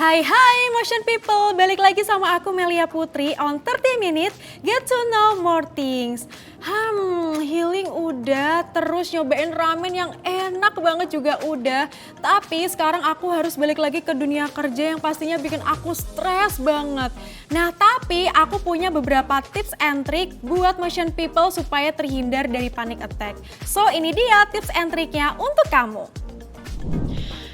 Hai Motion People, balik lagi sama aku Melia Putri on 30 Minutes Get to Know More Things. Healing udah, terus nyobain ramen yang enak banget juga udah. Tapi sekarang aku harus balik lagi ke dunia kerja yang pastinya bikin aku stres banget. Nah tapi aku punya beberapa tips and trick buat Motion People supaya terhindar dari panic attack. So ini dia tips and triknya untuk kamu.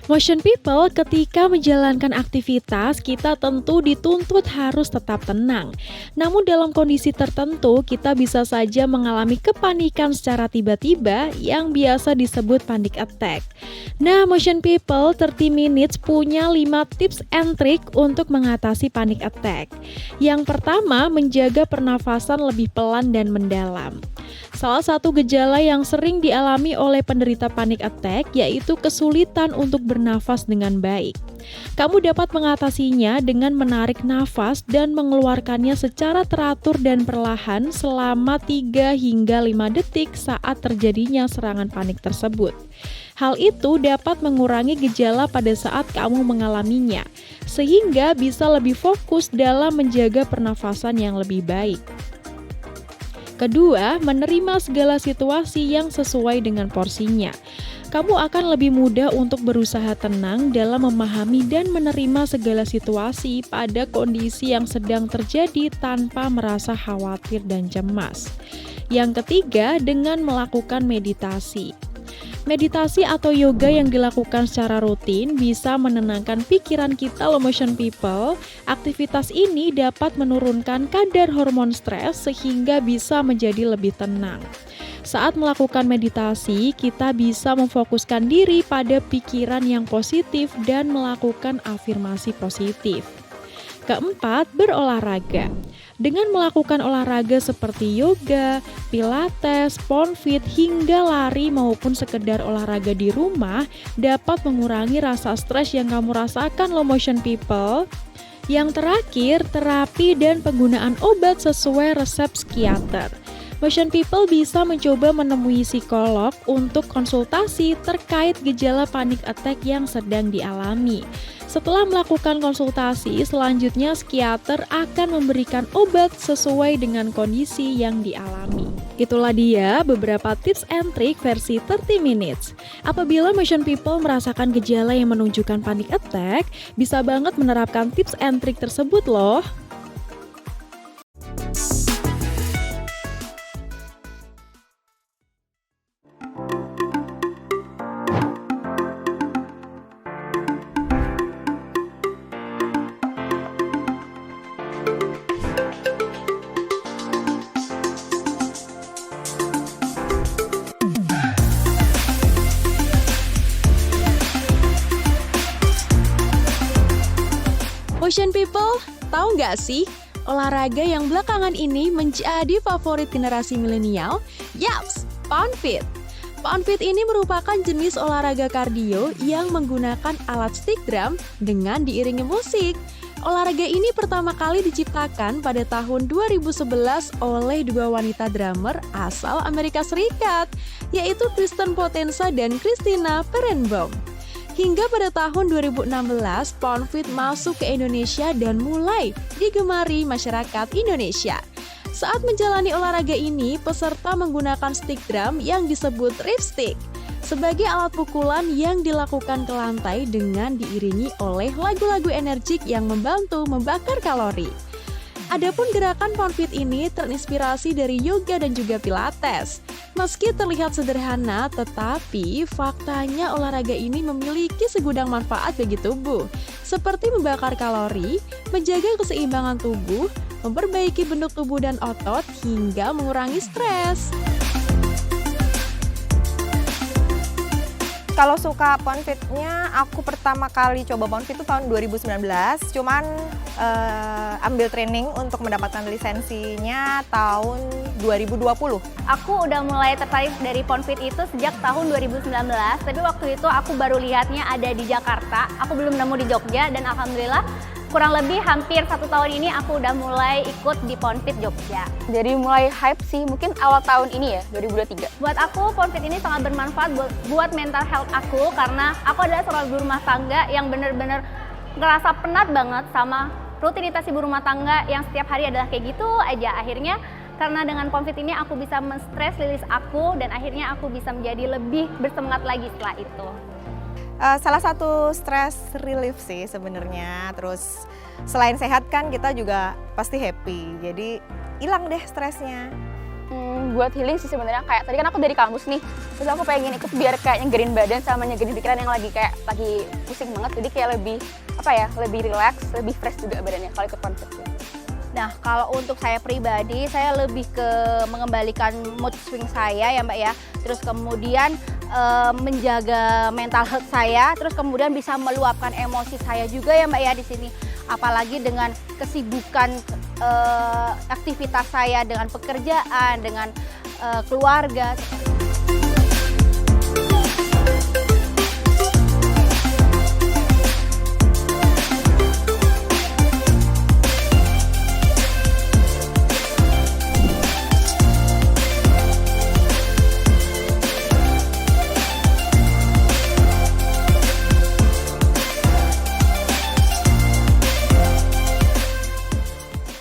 Motion People, ketika menjalankan aktivitas, kita tentu dituntut harus tetap tenang. Namun dalam kondisi tertentu, kita bisa saja mengalami kepanikan secara tiba-tiba yang biasa disebut panic attack. Nah, Motion People, 30 Minutes punya 5 tips and trick untuk mengatasi panic attack. Yang pertama, menjaga pernafasan lebih pelan dan mendalam. Salah satu gejala yang sering dialami oleh penderita panic attack yaitu kesulitan untuk bernafas dengan baik. Kamu dapat mengatasinya dengan menarik nafas dan mengeluarkannya secara teratur dan perlahan selama 3 hingga 5 detik saat terjadinya serangan panik tersebut. Hal itu dapat mengurangi gejala pada saat kamu mengalaminya, sehingga bisa lebih fokus dalam menjaga pernafasan yang lebih baik. Kedua, menerima segala situasi yang sesuai dengan porsinya. Kamu akan lebih mudah untuk berusaha tenang dalam memahami dan menerima segala situasi pada kondisi yang sedang terjadi tanpa merasa khawatir dan cemas. Yang ketiga, dengan melakukan meditasi. Meditasi atau yoga yang dilakukan secara rutin bisa menenangkan pikiran kita loh Motion People. Aktivitas ini dapat menurunkan kadar hormon stres sehingga bisa menjadi lebih tenang. Saat melakukan meditasi, kita bisa memfokuskan diri pada pikiran yang positif dan melakukan afirmasi positif. Keempat, berolahraga. Dengan melakukan olahraga seperti yoga, pilates, poundfit, hingga lari maupun sekedar olahraga di rumah dapat mengurangi rasa stres yang kamu rasakan loh Motion People. Yang terakhir, terapi dan penggunaan obat sesuai resep psikiater. Motion People bisa mencoba menemui psikolog untuk konsultasi terkait gejala panic attack yang sedang dialami. Setelah melakukan konsultasi, selanjutnya psikiater akan memberikan obat sesuai dengan kondisi yang dialami. Itulah dia beberapa tips and trick versi 30 Minutes. Apabila Motion People merasakan gejala yang menunjukkan panic attack, bisa banget menerapkan tips and trick tersebut loh. Motion People, tahu nggak sih olahraga yang belakangan ini menjadi favorit generasi milenial? Yaps, poundfit. Poundfit ini merupakan jenis olahraga kardio yang menggunakan alat stick drum dengan diiringi musik. Olahraga ini pertama kali diciptakan pada tahun 2011 oleh dua wanita drummer asal Amerika Serikat, yaitu Kristen Potenza dan Christina Perenbaum. Hingga pada tahun 2016, poundfit masuk ke Indonesia dan mulai digemari masyarakat Indonesia. Saat menjalani olahraga ini, peserta menggunakan stick drum yang disebut ripstick sebagai alat pukulan yang dilakukan ke lantai dengan diiringi oleh lagu-lagu energik yang membantu membakar kalori. Adapun gerakan poundfit ini terinspirasi dari yoga dan juga pilates. Meski terlihat sederhana, tetapi faktanya olahraga ini memiliki segudang manfaat bagi tubuh, seperti membakar kalori, menjaga keseimbangan tubuh, memperbaiki bentuk tubuh dan otot, hingga mengurangi stres. Kalau suka poundfitnya, aku pertama kali coba poundfit itu tahun 2019, cuman ambil training untuk mendapatkan lisensinya tahun 2020. Aku udah mulai tertarik dari poundfit itu sejak tahun 2019, tapi waktu itu aku baru lihatnya ada di Jakarta, aku belum nemu di Jogja, dan alhamdulillah kurang lebih hampir 1 tahun ini aku udah mulai ikut di poundfit Jogja. Jadi mulai hype sih mungkin awal tahun ini ya, 2023. Buat aku poundfit ini sangat bermanfaat buat mental health aku, karena aku adalah seorang ibu rumah tangga yang bener-bener ngerasa penat banget sama rutinitas ibu rumah tangga yang setiap hari adalah kayak gitu aja. Akhirnya karena dengan PONFIT ini aku bisa men-stress rilis aku dan akhirnya aku bisa menjadi lebih bersemangat lagi setelah itu. Salah satu stress relief sih sebenarnya. Terus selain sehat kan kita juga pasti happy. Jadi hilang deh stresnya. Buat healing sih sebenarnya, kayak tadi kan aku dari kampus nih, terus aku pengen ikut biar kayak nyegerin badan sama nyegerin pikiran yang lagi pusing banget, jadi kayak lebih lebih relax, lebih fresh juga badannya kalau ikut PONFIT. Nah, kalau untuk saya pribadi, saya lebih ke mengembalikan mood swing saya ya Mbak ya. Terus kemudian menjaga mental health saya, terus kemudian bisa meluapkan emosi saya juga ya Mbak ya di sini. Apalagi dengan kesibukan aktivitas saya dengan pekerjaan, dengan keluarga.